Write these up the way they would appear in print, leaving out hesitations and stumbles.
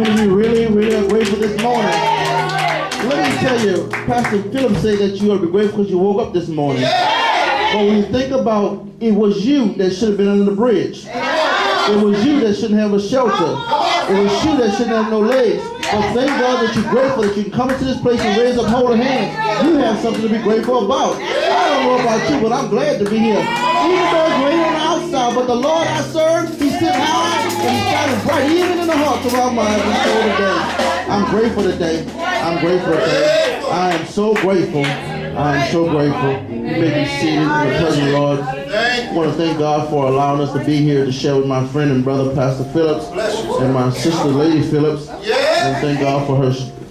many of you really are grateful this morning? Let me tell you, Pastor Phillips said that you ought to be grateful because you woke up this morning. But when you think about it, was you that should have been under the bridge. It was you that shouldn't have a shelter. It was you that shouldn't have no legs. But thank God that you're grateful that you can come into this place and raise up holy hands. You have something to be grateful about. I don't know about you, but I'm glad to be here. Even though it's raining on the outside, but the Lord I serve, He's sitting high and He's shining bright, even in the hearts of our minds and soul today. I'm grateful today. I'm grateful today. I am so grateful. I am so grateful. You may be seated in the presence of the Lord. I want to thank God for allowing us to be here to share with my friend and brother, Pastor Phillips, and my sister, Lady Phillips. And thank God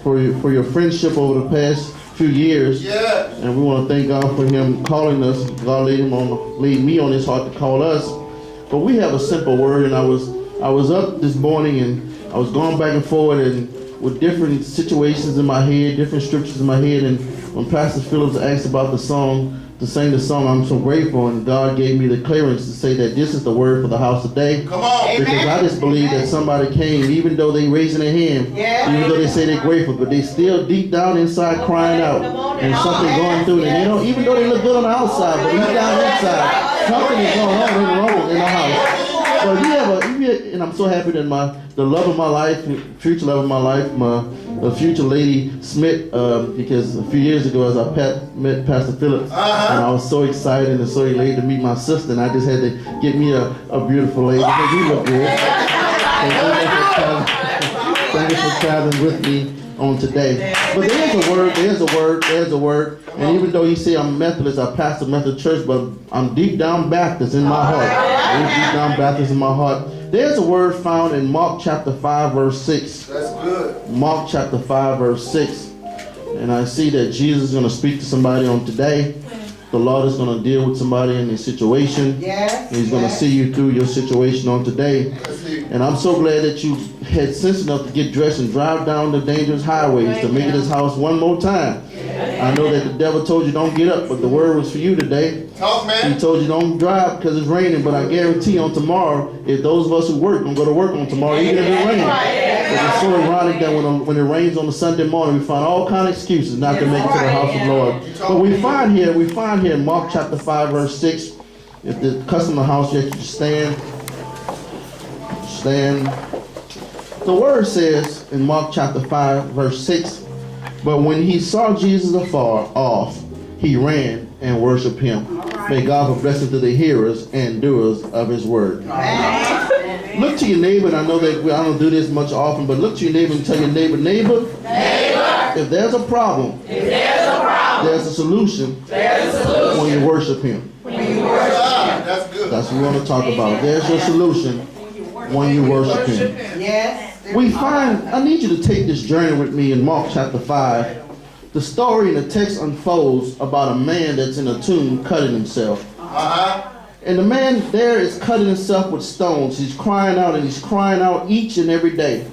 for your friendship over the past few years. And we want to thank God for Him calling us. God laid me on His heart to call us. But we have a simple word, and I was up this morning and I was going back and forward and with different situations in my head, different scriptures in my head, and when Pastor Phillips asked about the song, to sing the song, I'm so grateful, and God gave me the clearance to say that this is the word for the house today. Come on. Because I just believe that somebody came, even though they raising their hand, even though they say they're grateful, but they still deep down inside crying out, and something going through them. You know, even though they look good on the outside, but deep down inside, something is going on wrong in the house. But and I'm so happy that the love of my life, future love of my life, the future Lady Smith, because a few years ago as I met Pastor Phillips, and I was so excited and so elated to meet my sister, and I just had to get me a beautiful lady. Because you look good. Thank you for traveling with me on today. But there's a word. And even though you say I'm Methodist, I pastor Methodist church, but I'm deep down Baptist in my heart. I'm deep down Baptist in my heart. There's a word found in Mark chapter 5, verse 6. That's good. Mark chapter 5, verse 6. And I see that Jesus is going to speak to somebody on today. The Lord is going to deal with somebody in their situation. Yes. He's going to see you through your situation on today. And I'm so glad that you had sense enough to get dressed and drive down the dangerous highways to make it this house one more time. I know that the devil told you don't get up, but the word was for you today. Talk, man. He told you don't drive because it's raining, but I guarantee on tomorrow, if those of us who work going to go to work on tomorrow, even if it rains. It's so ironic that when it rains on a Sunday morning, we find all kind of excuses not to make it to the house of the Lord. But we find here in Mark chapter 5, verse 6, if the customer house yet you stand. The word says in Mark chapter 5, verse 6, but when he saw Jesus afar off, he ran and worshiped him. May God be blessed to the hearers and doers of his word. Look to your neighbor, and I know that I don't do this much often, but look to your neighbor and tell your neighbor, if there's a problem, there's a solution when you worship him. That's good. That's what we want to talk about. There's your solution when you worship him. Yes. I need you to take this journey with me in Mark chapter 5. The story in the text unfolds about a man that's in a tomb cutting himself. And the man there is cutting himself with stones. He's crying out, and he's crying out each and every day.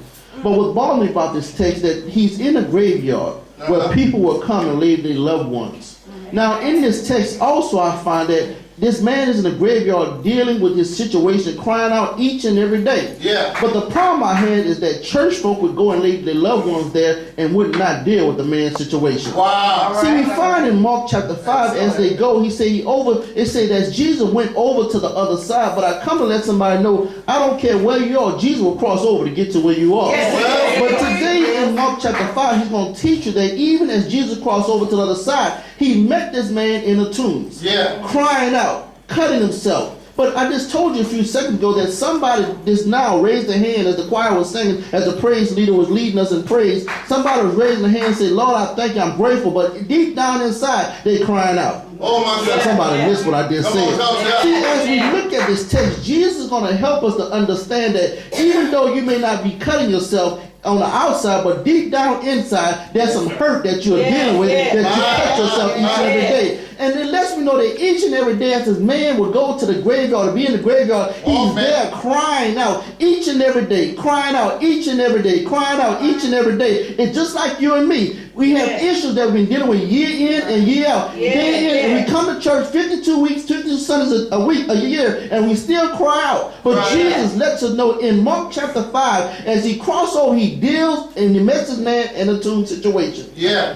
But what bothered me about this text that he's in a graveyard where people will come and leave their loved ones. Now in this text also I find that this man is in the graveyard dealing with his situation, crying out each and every day. Yeah. But the problem I had is that church folk would go and leave their loved ones there and would not deal with the man's situation. Wow. See, we find in Mark chapter 5 as they go, it say that Jesus went over to the other side, but I come to let somebody know, I don't care where you are, Jesus will cross over to get to where you are. Yes. But today in Mark chapter 5, he's going to teach you that even as Jesus crossed over to the other side, he met this man in the tombs, crying out, cutting himself. But I just told you a few seconds ago that somebody just now raised their hand as the choir was singing, as the praise leader was leading us in praise. Somebody was raising their hand and said, Lord, I thank you, I'm grateful. But deep down inside, they crying out. Oh my God. Somebody missed what I just said. See, as we look at this text, Jesus is going to help us to understand that even though you may not be cutting yourself on the outside, but deep down inside, there's some hurt that you're dealing with, that you cut yourself each and every day. And it lets me know that each and every day as this man would go to the graveyard, to be in the graveyard, he's there crying out each and every day, crying out each and every day, crying out each and every day. It's just like you and me. We have issues that we've been dealing with year in and year out. Day in, and we come to church 52 weeks, 52 Sundays a week, a year, and we still cry out. But Jesus lets us know in Mark chapter 5, as he crosses over, he deals in the message man in a tomb situation.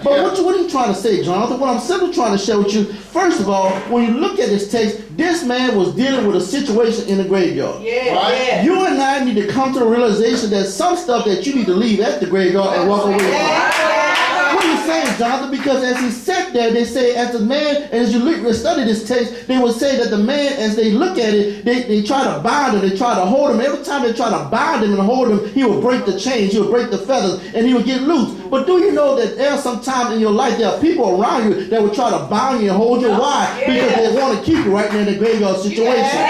But what are you trying to say, Jonathan? What I'm simply trying to share with you, first of all, when you look at this text, this man was dealing with a situation in the graveyard. You and I need to come to the realization that some stuff that you need to leave at the graveyard and walk away from. What are you saying, Jonathan? Because as he sat there, they say, as the man, and as you study this text, they will say that the man, as they look at it, they try to bind him, they try to hold him. Every time they try to bind him and hold him, he will break the chains, he will break the feathers, and he will get loose. But do you know that there are some times in your life, there are people around you that will try to bind you and hold you? Why? Because they want to keep you right there in the graveyard situation.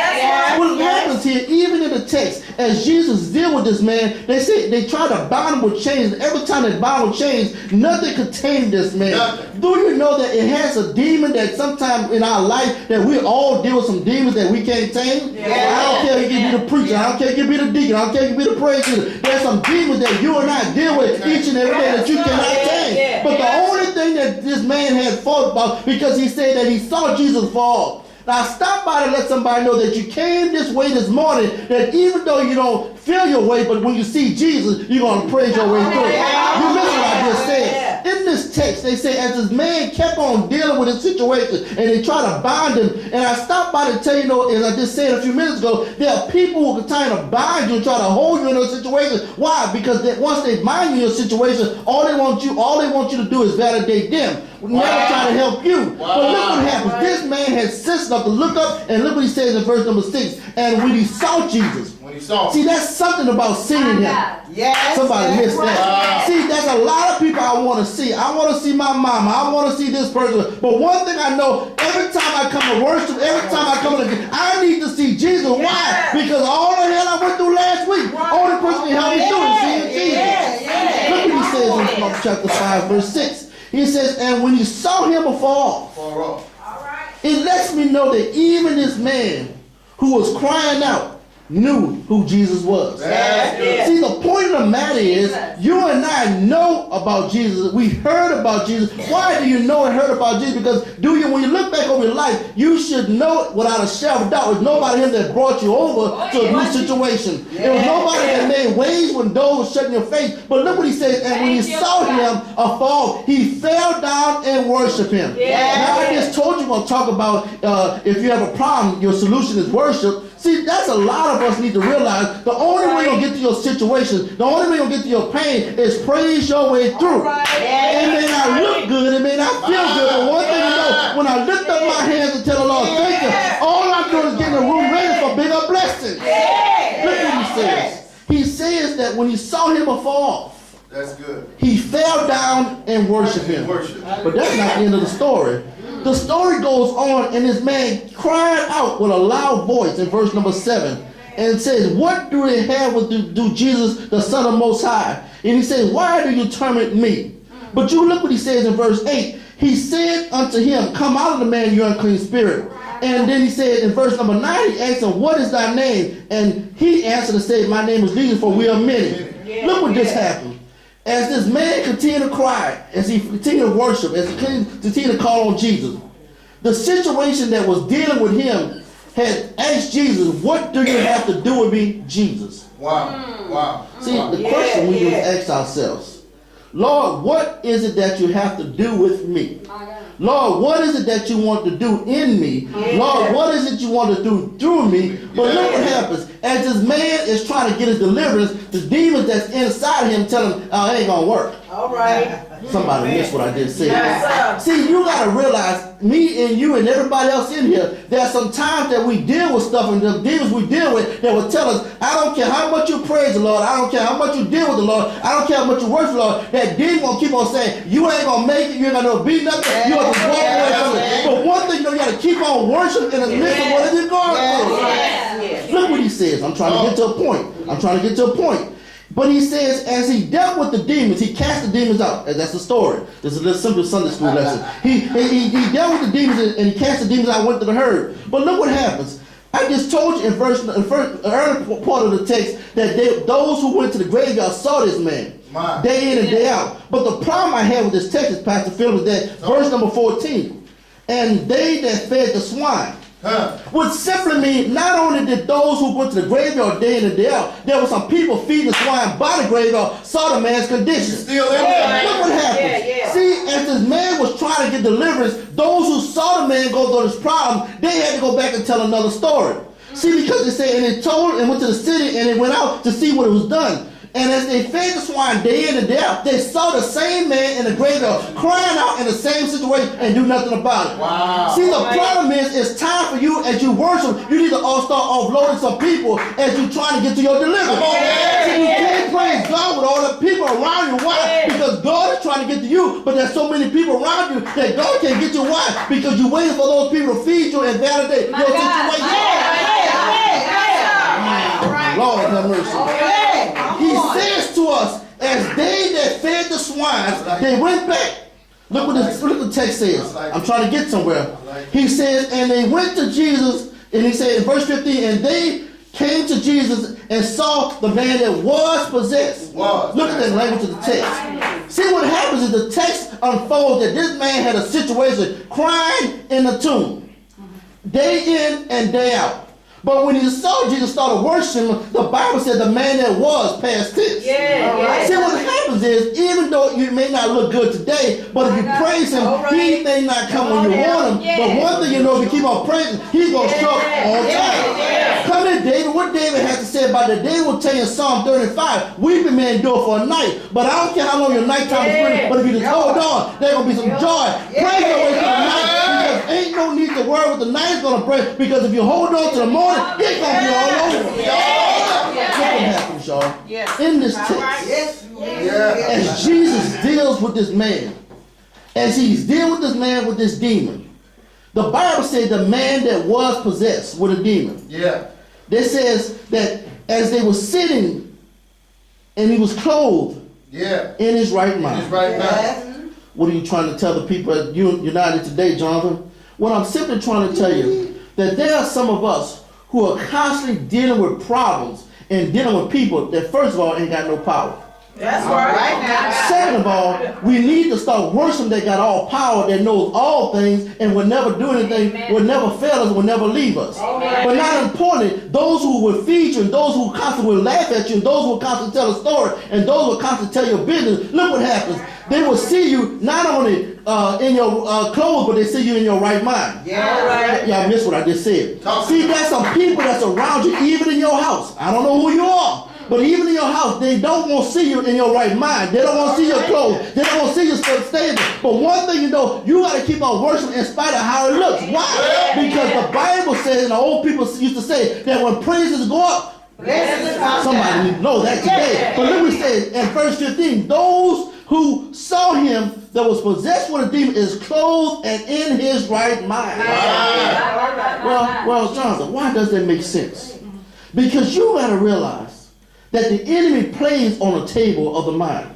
What happens here, even in the text, as Jesus deal with this man, they say they try to bind him with chains. Every time they bind him with chains, nothing could tame this man. Do you know that it has a demon that sometimes in our life that we all deal with some demons that we can't tame? I don't care if you be the preacher, I don't care if you be the deacon, I don't care if you be the praise leader. There's some demons that you and I deal with each and every day that you cannot tame. But the only thing that this man had fought about, because he said that he saw Jesus fall. Now stop by to let somebody know that you came this way this morning, that even though you don't feel your way, but when you see Jesus, you're going to praise your way through it. You listen what I just said. In this text, they say, as this man kept on dealing with his situation, and they try to bind him, and I stopped by to tell you, as I just said a few minutes ago, there are people who continue to bind you and try to hold you in those situations. Why? Because once they bind you in your situation, all they want you to do is validate them. Never try to help you. But look what happens. This man had sense enough to look up, and look what he says in verse number 6. And when he saw Jesus, see, that's something about seeing him. Somebody missed that. See, there's a lot of people I want to see. I want to see my mama. I want to see this person. But one thing I know, every time I come to worship, every time I come to, I need to see Jesus. Why? Because all the hell I went through last week, only person can help me through is seeing Jesus. Look what he says in Mark chapter 5, verse 6. He says, and when he saw him afar off, it lets me know that even this man who was crying out knew who Jesus was. See, the point of the matter is, you and I know about Jesus. We heard about Jesus. Why do you know and heard about Jesus? Because when you look back over your life, you should know without a shadow of doubt, it was nobody here that brought you over to a new situation. It was nobody that made ways when doors were shut in your face. But look what he says, and when he saw him afar, he fell down and worshiped him. Now I just told you, we're going to talk about if you have a problem, your solution is worship. See, that's a lot of us need to realize. The only way you'll get to your situation, the only way you'll get to your pain is praise your way through. It may not look good, it may not feel good, but one thing you know, when I lift up my hands and tell the Lord, thank you, all I'm doing is getting the room ready for bigger blessings. Look what he says. He says that when he saw him afar off, that's good, he fell down and worshiped him. But that's not the end of the story. The story goes on, and this man cried out with a loud voice in verse number 7 and says, what do they have with do Jesus, the Son of Most High? And he says, why do you torment me? But you look what he says in verse 8. He said unto him, come out of the man, you unclean spirit. And then he said in verse number 9, he asked him, what is thy name? And he answered and said, my name is Jesus, for we are many. Look what just happened. As this man continued to cry, as he continued to worship, as he continued to call on Jesus, the situation that was dealing with him had asked Jesus, what do you have to do with me, Jesus? Wow. See, the question we need to ask ourselves, Lord, what is it that you have to do with me? Lord, what is it that you want to do in me? Lord, what is it you want to do through me? But look what happens. As this man is trying to get his deliverance, the demons that's inside him tell him, oh, it ain't going to work. All right. Somebody missed what I just said. Yes, see, you got to realize, me and you and everybody else in here, there's some times that we deal with stuff, and the demons we deal with that will tell us, I don't care how much you praise the Lord, I don't care how much you deal with the Lord, I don't care how much you worship the Lord, that demon will keep on saying, you ain't going to make it, you ain't going to be nothing, you have to walk away from it. But one thing, you got to keep on worshiping in the midst of what you're going through. Look what he says. I'm trying to get to a point. But he says, as he dealt with the demons, he cast the demons out. And that's the story. This is a simple Sunday school lesson. He dealt with the demons and he cast the demons out and went to the herd. But look what happens. I just told you in the first early part of the text that those who went to the graveyard saw this man day in and day out. But the problem I have with this text is, Pastor Phillips, that verse number 14, and they that fed the swine, which simply means not only did those who went to the graveyard day in and day out, there were some people feeding the swine by the graveyard, saw the man's condition. Still in there. Look what happened. See, as this man was trying to get deliverance, those who saw the man go through this problem, they had to go back and tell another story. See, because they said, and they told and went to the city and they went out to see what was done. And as they fed the swine day in and day out, they saw the same man in the graveyard crying out in the same situation and do nothing about it. Wow. See, the problem is, it's time for you, as you worship, you need to all start offloading some people as you're trying to get to your deliverance. Come on, See, you can't praise God with all the people around you. Why? Because God is trying to get to you, but there's so many people around you that God can't get you. Why? Because you're waiting for those people to feed you and validate your situation. Lord have mercy. He says to us, as they that fed the swine, they went back. Look what the text says. I'm trying to get somewhere. He says, and they went to Jesus, and he said in verse 15, and they came to Jesus and saw the man that was possessed. Look at that language of the text. See, what happens is the text unfolds that this man had a situation crying in the tomb, day in and day out. But when he saw Jesus started worshiping him, the Bible said the man that was past tense. See, what happens is, even though you may not look good today, but if you praise him, he may not come when you want him. But one thing you know, if you keep on praising, he's going to show up all the time. Come in, David. What David has to say about that? David will tell you in Psalm 35, weeping may endure for a night. But I don't care how long your nighttime is running, but if you just hold on, there's going to be some joy. Praise your way through the night, because ain't no need to worry what the night is going to bring, because if you hold on to the morning, it's going to be all over. What happens, y'all? In this text, as Jesus deals with this man, as he's dealing with this man with this demon, the Bible said the man that was possessed with a demon. It says that as they were sitting and he was clothed in his right mind. What are you trying to tell the people at United today, Jonathan? What I'm simply trying to tell you, that there are some of us who are constantly dealing with problems and dealing with people that, first of all, ain't got no power. That's right. Second of all, we need to start worshiping that got all power, that knows all things, and will never do anything, will never fail us, will never leave us. But not importantly, those who will feed you, and those who constantly will laugh at you, and those who will constantly tell a story, and those who will constantly tell your business, look what happens. They will see you not only in your clothes, but they see you in your right mind. Y'all missed what I just said. See, there's some people that's around you, even in your house. I don't know who you are. But even in your house, they don't want to see you in your right mind. They don't want to see your clothes. They don't want to see you stable. But one thing you know, you got to keep on worshiping in spite of how it looks. Why? Because the Bible says, and the old people used to say, that when praises go up, somebody need to know that today. But look what it says in verse 15. Those who saw him that was possessed with a demon is clothed and in his right mind. Well, Jonathan, why does that make sense? Because you got to realize that the enemy plays on the table of the mind.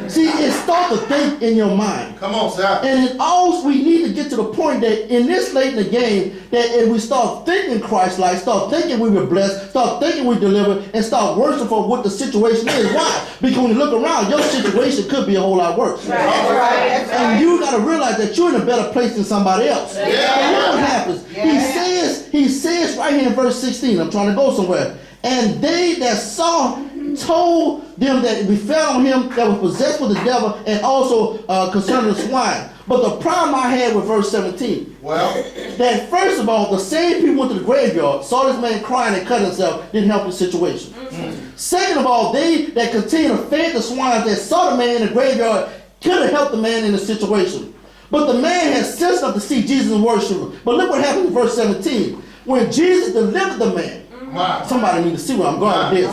See, it starts to think in your mind. Come on, sir. And it also, we need to get to the point that in this late in the game, that if we start thinking Christ-like, start thinking we were blessed, start thinking we delivered, and start worshiping for what the situation is. Why? Because when you look around, your situation could be a whole lot worse. And you got to realize that you're in a better place than somebody else. And what happens? He says right here in verse 16, I'm trying to go somewhere. And they that saw told them that it befell on him that was possessed with the devil, and also concerning the swine. But the problem I had with verse 17, that first of all, the same people went to the graveyard, saw this man crying and cut himself, didn't help his situation. Second of all, they that continued to feed the swine that saw the man in the graveyard could have helped the man in the situation. But the man had sense enough to see Jesus and worship him. But look what happened in verse 17. When Jesus delivered the man, somebody need to see where I'm going with this.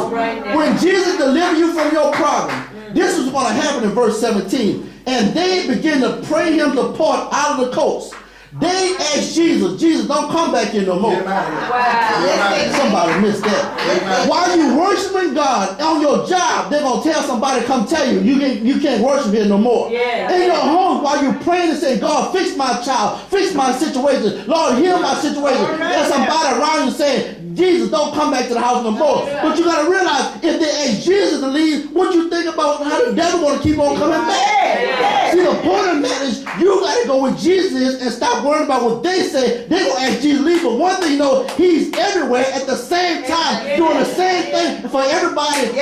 When Jesus delivered you from your problem, this is going to happen in verse 17. And they begin to pray him to part out of the coast. They asked Jesus, Jesus, don't come back here no more. Somebody missed that. While you worshiping God on your job, they're going to tell somebody, come tell you, you can't worship here no more. In your home, while you're praying and saying, God, fix my child, fix my situation, Lord, heal my situation, there's somebody around you saying, Jesus, don't come back to the house no more. But you got to realize, if they ask Jesus to leave, what you think about how the devil want to keep on coming back? See, the point of that is, you got to go where Jesus is and stop worrying about what they say. They're going to ask Jesus to leave. But one thing you know, he's everywhere at the same time, doing the same thing for everybody.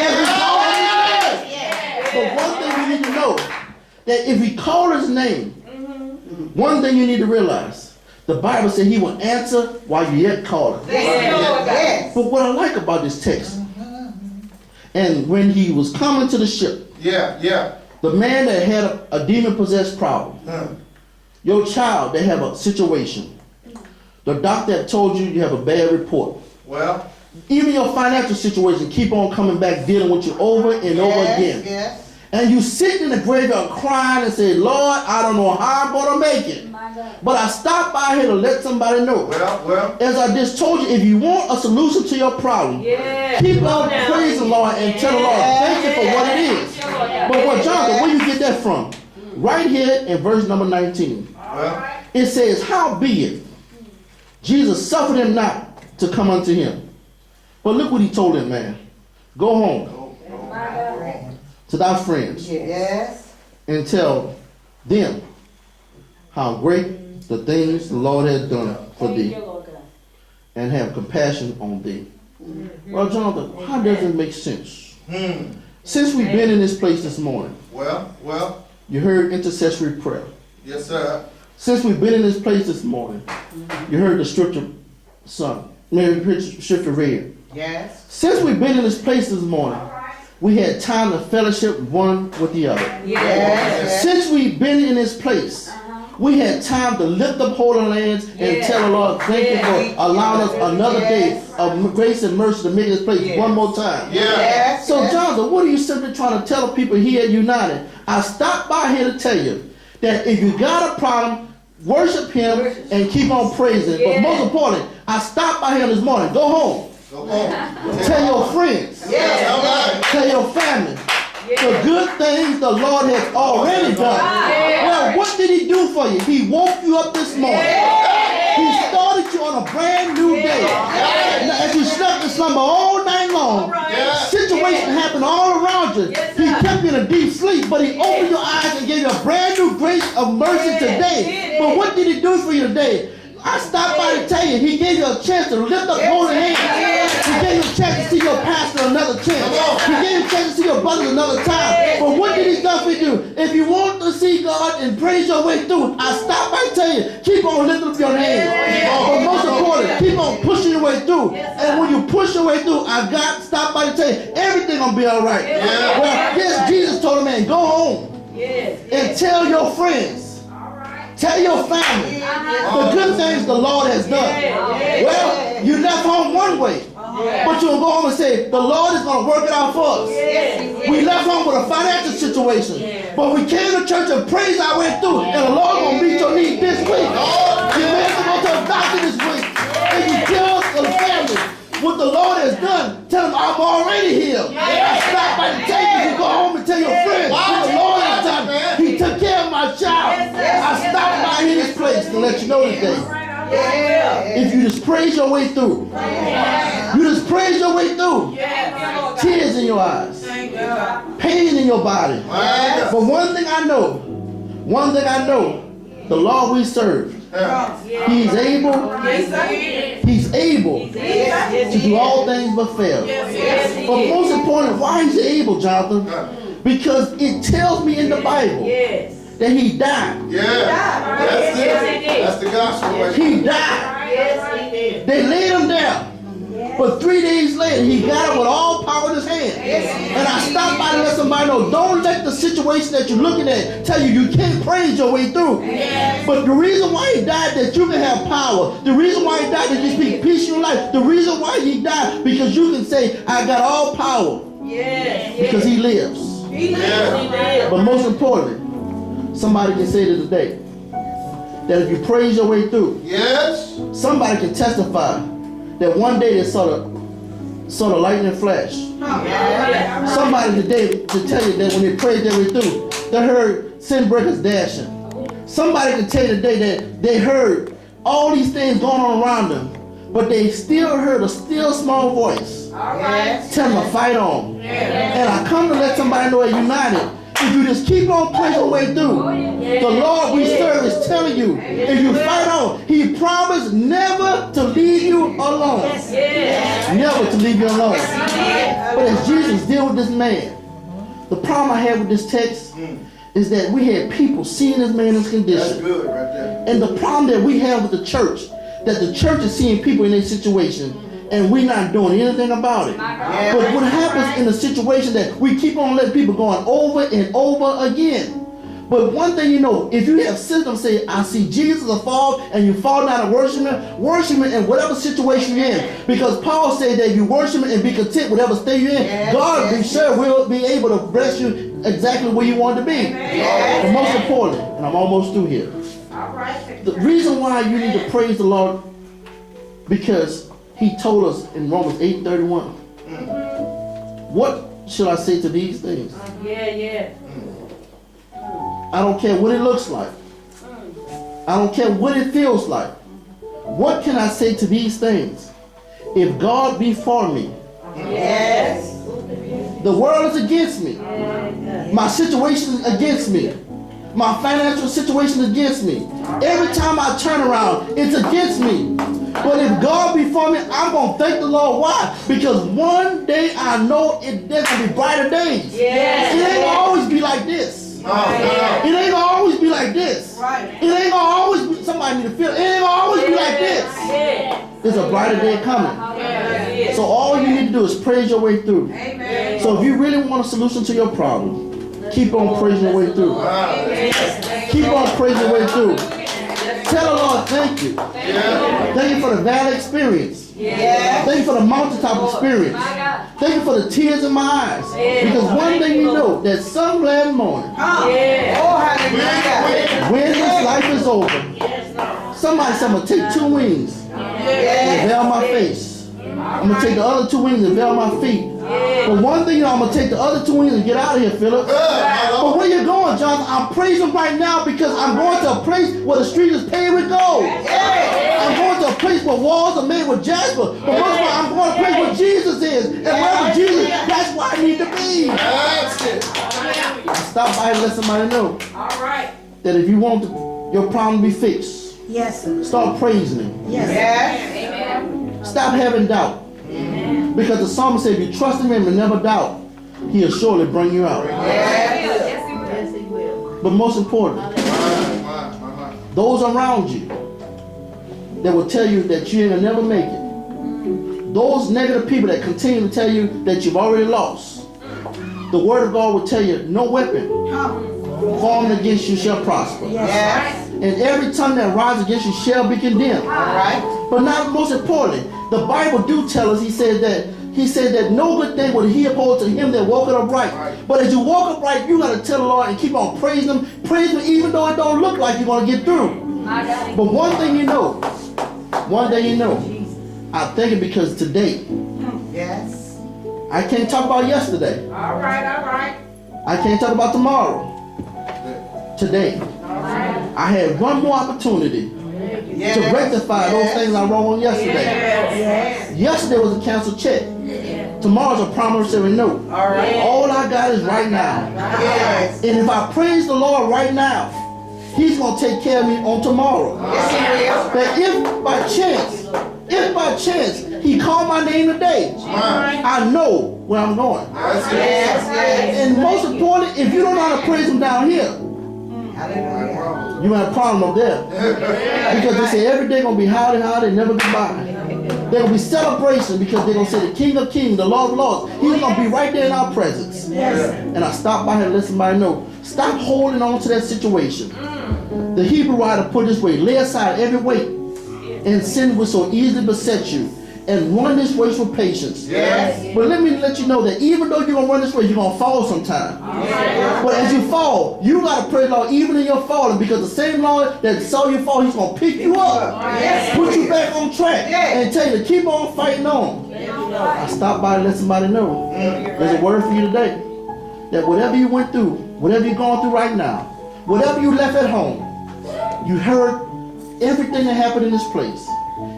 But one thing we need to know, that if we call his name, one thing you need to realize, the Bible said he will answer while you yet call him. But what I like about this text, and when he was coming to the ship, the man that had a demon-possessed problem, your child that have a situation, the doctor that told you you have a bad report, even your financial situation keep on coming back dealing with you over and over again. And you sit in the graveyard crying and say, Lord, I don't know how I'm going to make it. But I stopped by here to let somebody know. As I just told you, if you want a solution to your problem, keep on praising the Lord and tell the Lord, thank you for what it is. But what, Jonathan, where you get that from? Right here in verse number 19. It says, howbeit, Jesus suffered him not to come unto him. But look what he told him, man. Go home to thy friends and tell them how great the things the Lord has done for thee, and have compassion on thee. Well, Jonathan, how does it make sense? Since we've been in this place this morning, you heard intercessory prayer. Yes, sir. Since we've been in this place this morning, you heard the scripture sung, scripture read. Since we've been in this place this morning, we had time to fellowship one with the other. Since we've been in this place, we had time to lift up holy hands and tell the Lord, thank you for allowing us another day of grace and mercy to make this place one more time. So, Jonathan, what are you simply trying to tell the people here at United? I stopped by here to tell you that if you got a problem, worship him and keep on praising. But most importantly, I stopped by here this morning. Go home. Tell your friends. Tell your family. The good things the Lord has already done. Well, what did he do for you? He woke you up this morning. He started you on a brand new day. Now, as you slept in slumber all night long, situations happened all around you. He kept you in a deep sleep, but he opened your eyes and gave you a brand new grace of mercy today. But what did he do for you today? I stopped by to tell you, he gave you a chance to lift up holy hands. He gave you a chance to see your pastor another chance. He gave you a chance to see your brothers another time. But what did he do for you? If you want to see God and praise your way through, I stopped by to tell you, keep on lifting up your hands. But most important, keep on pushing your way through. And when you push your way through, I got stopped by to tell you, everything gonna be all right. Well, yes, Jesus told a man, go home and tell your friends. Tell your family the good things the Lord has done. Well, you left home one way, but you'll go home and say, the Lord is going to work it out for us. We left home with a financial situation, but we came to church and praised our way through, and the Lord going to meet your need this week. You may have to go to a doctor this week, and you tell the family what the Lord has done. Tell them, I'm already healed. I stopped by to tell you, you go home and tell your friends what the Lord has done. He took care of my child. I stopped by in this place to let you know today. If you just praise your way through, you just praise your way through. Tears in your eyes, pain in your body. But one thing I know, the Lord we serve, He's able to do all things but fail. But most important, why is He able, Jonathan? Because it tells me in the Bible that He died. That's the gospel. He died. They laid Him down. But 3 days later, He got up with all power in His hand. And I stopped by to let somebody know, don't let the situation that you're looking at tell you can't praise your way through. But the reason why He died, that you can have power. The reason why He died, that you speak peace in your life. The reason why He died, because you can say, I got all power. Because He lives. But most importantly, somebody can say to today, that if you praise your way through, Yes. somebody can testify that one day they saw the lightning flash. Somebody today to tell you that when they prayed their way through, they heard sin breakers dashing. Somebody can tell you today that they heard all these things going on around them, but they still heard a still small voice tell them to fight on. And I come to let somebody know they're united. If you just keep on praising your way through, the Lord we serve is telling you, if you fight on, He promised never to leave you alone. Never to leave you alone. But as Jesus dealt with this man, the problem I had with this text is that we had people seeing this man in his condition. That's good right there. And the problem that we have with the church, that the church is seeing people in their situation and we're not doing anything about it. But what happens in the situation that we keep on letting people going over and over again. But one thing you know, if you have symptoms say, I see Jesus fall, and you fall down and worship him in whatever situation you're in. Because Paul said that if you worship him and be content whatever state you're in, God be sure will be able to bless you exactly where you want to be. And most importantly, and I'm almost through here, the reason why you need to praise the Lord, because He told us in Romans 8:31, what shall I say to these things? I don't care what it looks like. I don't care what it feels like. What can I say to these things? If God be for me, the world is against me. My situation is against me. My financial situation is against me. Every time I turn around, it's against me. But if God be for me, I'm going to thank the Lord. Why? Because one day I know there's going to be brighter days. It ain't going to always be like this. It ain't gonna always be like this. It ain't gonna always be, somebody need to feel it. It ain't gonna always be like this. There's a brighter day coming. So all you need to do is praise your way through. So if you really want a solution to your problem, keep on praising your way through. Keep on praising your way through. Tell the Lord thank you. Thank you for the valley experience. Thank you for the mountaintop experience. Thank you for the tears in my eyes. Because one thing you know, that some glad morning, when this life is over, somebody said, I'm going to take 2 wings and veil my face. I'm going to take the other 2 wings and veil my feet. But one thing, I'm going to take the other 2 wings and get out of here, Phillips. But where you going, Jonathan? I'm praising right now because I'm going to a place where the street is paved with gold. I'm going to a place where walls are made with jasper. But most of all, I'm going to a place where Jesus is. And wherever Jesus is, that's where I need to be. I stop by and let somebody know that if you want your problem to be fixed, start praising Him. Stop having doubt. Because the psalmist said, if you trust in Him and never doubt, He'll surely bring you out. Yes, He will. But most important, those around you that will tell you that you ain't gonna never make it. Those negative people that continue to tell you that you've already lost. The Word of God will tell you, no weapon formed against you shall prosper. And every tongue that rises against you shall be condemned. But not most importantly, the Bible do tell us, He said that no good thing will He oppose to him that walketh upright. But as you walk upright, you got to tell the Lord and keep on praising Him. Praise Him even though it don't look like you're going to get through. But one thing you know, I thank it because today, I can't talk about yesterday. All right. I can't talk about tomorrow. Today, I had one more opportunity to rectify those things I wrote on yesterday. Yesterday was a canceled check. Tomorrow's a promissory note. All I got is right now. And if I praise the Lord right now, He's going to take care of me on tomorrow. That if by chance He called my name today, I know where I'm going. And most importantly, if you don't know how to praise Him down here, you have a problem up there. Because they say every day going to be howdy, never goodbye. There will be celebration because they're going to say the King of Kings, the Lord of Lords, He's going to be right there in our presence. And I stop by here and let somebody know, stop holding on to that situation. The Hebrew writer put it this way, lay aside every weight and sin which so easily beset you, and run this race with patience. Yes. But let me let you know that even though you're going to run this race, you're going to fall sometime. Yes. But as you fall, you got to praise the Lord even in your falling, because the same Lord that saw you fall, he's going to pick you up, Yes. put you back on track, and tell you to keep on fighting on. I stopped by to let somebody know. There's a word for you today. That whatever you went through, whatever you're going through right now, whatever you left at home, you heard everything that happened in this place.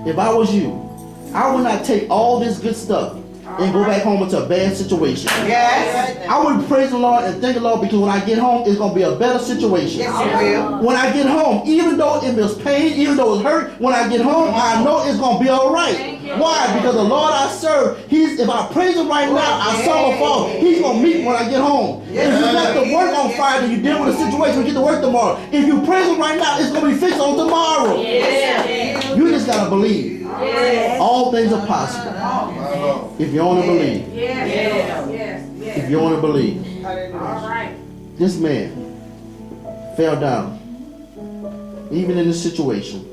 If I was you, I would not take all this good stuff and go back home into a bad situation. Yes. I would praise the Lord and thank the Lord, because when I get home, it's going to be a better situation. Yes, it will. When I get home, even though it was pain, even though it's hurt, when I get home, I know it's going to be all right. Why? Because the Lord I serve, if I praise him right now, I saw him fall. He's going to meet me when I get home. If you left the work on Friday, you deal with a situation, you get to work tomorrow. If you praise him right now, it's going to be fixed on tomorrow. You just got to believe. All things are possible. If you only believe. If you only believe. This man fell down. Even in this situation.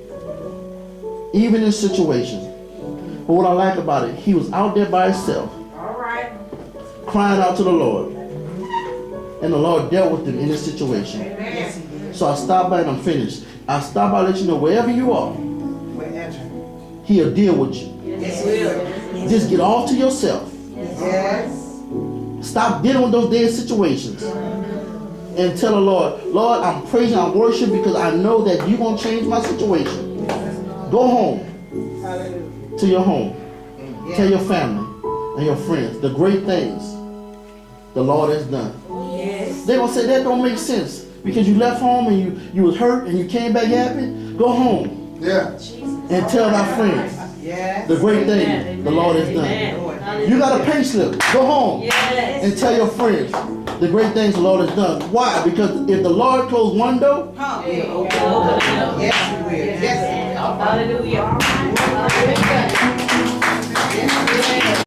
Even in this situation. But what I like about it, he was out there by himself. Crying out to the Lord. And the Lord dealt with him in this situation. So I stopped by and I'm finished. I stopped by to let you know wherever you are, he'll deal with you. Yes, it will. Just get off to yourself. Yes. Stop dealing with those dead situations. And tell the Lord, Lord, I'm praising, I'm worshiping, because I know that you're going to change my situation. Go home. To your home. Tell your family and your friends the great things the Lord has done. They're going to say that don't make sense, because you left home and you was hurt and you came back happy. Go home. And tell our friends the great thing the Lord has done. You got a pay slip. Go home and tell your friends the great things the Lord has done. Why? Because if the Lord closed one door, Yes, it will. Yes. Hallelujah.